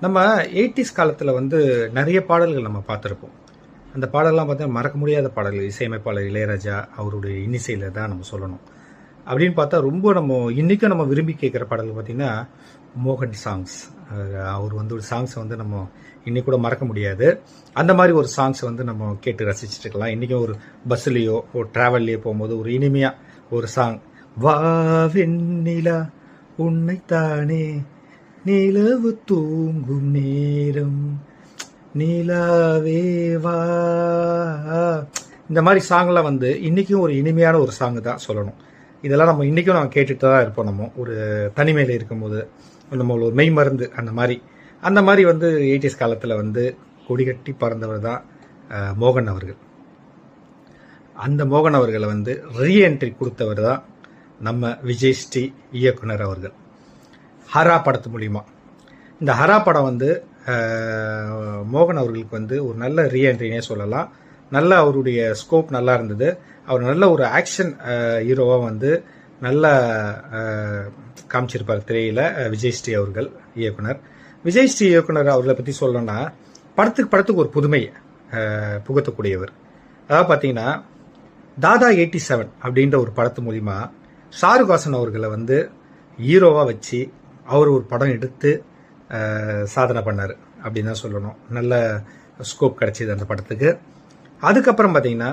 நம்ம 80s காலத்தில் வந்து நிறைய பாடல்கள் நம்ம பார்த்துருப்போம். அந்த பாடல்லாம் பார்த்தா மறக்க முடியாத பாடல்கள். இசையமைப்பாளர் இளையராஜா அவருடைய இன்னிசையில் தான் நம்ம சொல்லணும். அப்படின்னு பார்த்தா ரொம்ப நம்ம இன்றைக்கும் நம்ம விரும்பி கேட்குற பாடல்கள் பார்த்திங்கன்னா மோகன் சாங்ஸ். அவர் வந்து ஒரு சாங்ஸை வந்து நம்ம இன்னைக்கு கூட மறக்க முடியாது. அந்த மாதிரி ஒரு சாங்ஸை வந்து நம்ம கேட்டு ரசிச்சுட்டு இருக்கலாம். இன்றைக்கும் ஒரு பஸ்ஸுலேயோ ஒரு ட்ராவல்லையோ போகும்போது ஒரு இனிமையாக ஒரு சாங், வா வெண்ணிலா உன்னைத்தானே நிலவு தூங்கும் நேரம் நிலாவேவா, இந்த மாதிரி சாங்லாம் வந்து இன்றைக்கும் ஒரு இனிமையான ஒரு சாங்கு தான் சொல்லணும். இதெல்லாம் நம்ம இன்றைக்கும் நம்ம கேட்டுட்டு தான் இருப்போம். நம்ம ஒரு தனிமையில் இருக்கும்போது நம்ம ஒரு மெய் மருந்து அந்த மாதிரி வந்து 80s காலத்தில் வந்து கொடிகட்டி பறந்தவர் தான் மோகன் அவர்கள். அந்த மோகன் அவர்களை வந்து ரீஎன்ட்ரி கொடுத்தவர் தான் நம்ம விஜய் ஸ்ரீ இயக்குனர் அவர்கள். ஹரா படத்து மூலிமா இந்த ஹரா படம் வந்து மோகன் அவர்களுக்கு வந்து ஒரு நல்ல ரீஎன்ட்ரினே சொல்லலாம். நல்ல அவருடைய ஸ்கோப் நல்லா இருந்தது. அவர் நல்ல ஒரு ஆக்ஷன் ஹீரோவாக வந்து நல்லா காமிச்சிருப்பார் திரையில் விஜய் ஸ்ரீ அவர்கள் இயக்குனர். விஜய் ஸ்ரீ இயக்குனர் அவர்களை பற்றி சொல்லணும்னா படத்துக்கு ஒரு புதுமை புகுத்தக்கூடியவர். அதாவது பார்த்தீங்கன்னா தாதா 87 அப்படின்ற ஒரு படத்து மூலிமா ஷாருக் ஹாசன் அவர்களை வந்து ஹீரோவாக வச்சு அவர் ஒரு படம் எடுத்து சாதனை பண்ணார் அப்படின்னு தான் சொல்லணும். நல்ல ஸ்கோப் கிடச்சிது அந்த படத்துக்கு. அதுக்கப்புறம் பார்த்தீங்கன்னா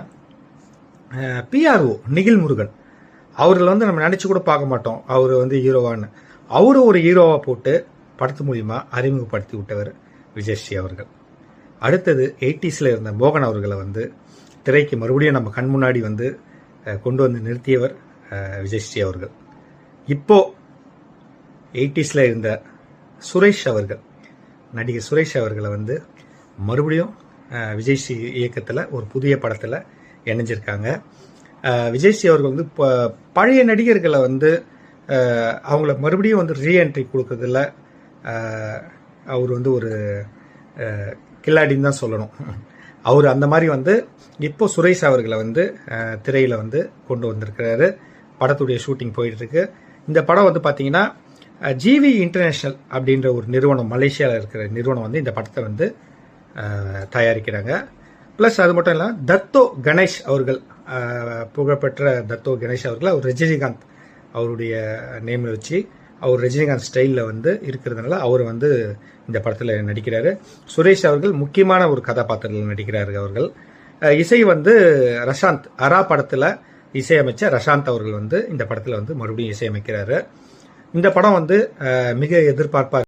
பிஆர்ஓ நிகில் முருகன் அவர்கள் வந்து நம்ம நினச்சி கூட பார்க்க மாட்டோம் அவர் வந்து ஹீரோவான்னு. அவரு ஒரு ஹீரோவாக போட்டு படத்து மூலிமா அறிமுகப்படுத்தி விட்டவர் விஜய் ஸ்ரீ அவர்கள். அடுத்தது 80s இருந்த மோகன் அவர்களை வந்து திரைக்கு மறுபடியும் நம்ம கண் முன்னாடி வந்து கொண்டு வந்து நிறுத்தியவர் விஜய் ஸ்ரீ அவர்கள். இப்போ 80s இருந்த சுரேஷ் அவர்கள், நடிகர் சுரேஷ் அவர்களை வந்து மறுபடியும் விஜய் ஸ்ரீ இயக்கத்தில் ஒரு புதிய படத்தில் இணைஞ்சிருக்காங்க. விஜய் ஸ்ரீ அவர்கள் வந்து பழைய நடிகர்களை வந்து அவங்கள மறுபடியும் வந்து ரீஎன்ட்ரி கொடுக்கறதில்ல அவர் வந்து ஒரு கில்லாடின்னு தான் சொல்லணும். அவர் அந்த மாதிரி வந்து இப்போ சுரேஷ் அவர்களை வந்து திரையில் வந்து கொண்டு வந்திருக்கிறாரு. படத்துடைய ஷூட்டிங் போயிட்டுருக்கு. இந்த படம் வந்து பார்த்தீங்கன்னா ஜிவி இன்டர்நேஷ்னல் அப்படின்ற ஒரு நிறுவனம், மலேசியாவில் இருக்கிற நிறுவனம் வந்து இந்த படத்தை வந்து தயாரிக்கிறாங்க. ப்ளஸ் அது மட்டும் இல்லை, தத்தோ கணேஷ் அவர்கள், புகழ்பெற்ற தத்தோ கணேஷ் அவர்கள், அவர் ரஜினிகாந்த் அவருடைய நேமில் வச்சு அவர் ரஜினிகாந்த் ஸ்டைலில் வந்து இருக்கிறதுனால அவர் வந்து இந்த படத்தில் நடிக்கிறாரு. சுரேஷ் அவர்கள் முக்கியமான ஒரு கதாபாத்திரத்தில் நடிக்கிறார்கள். அவர்கள் இசை வந்து ரஷாந்த், அரா படத்தில் இசையமைச்ச ரஷாந்த் அவர்கள் வந்து இந்த படத்தில் வந்து மறுபடியும் இசையமைக்கிறாரு. இந்த படம் வந்து மிக எதிர்பார்ப்பாக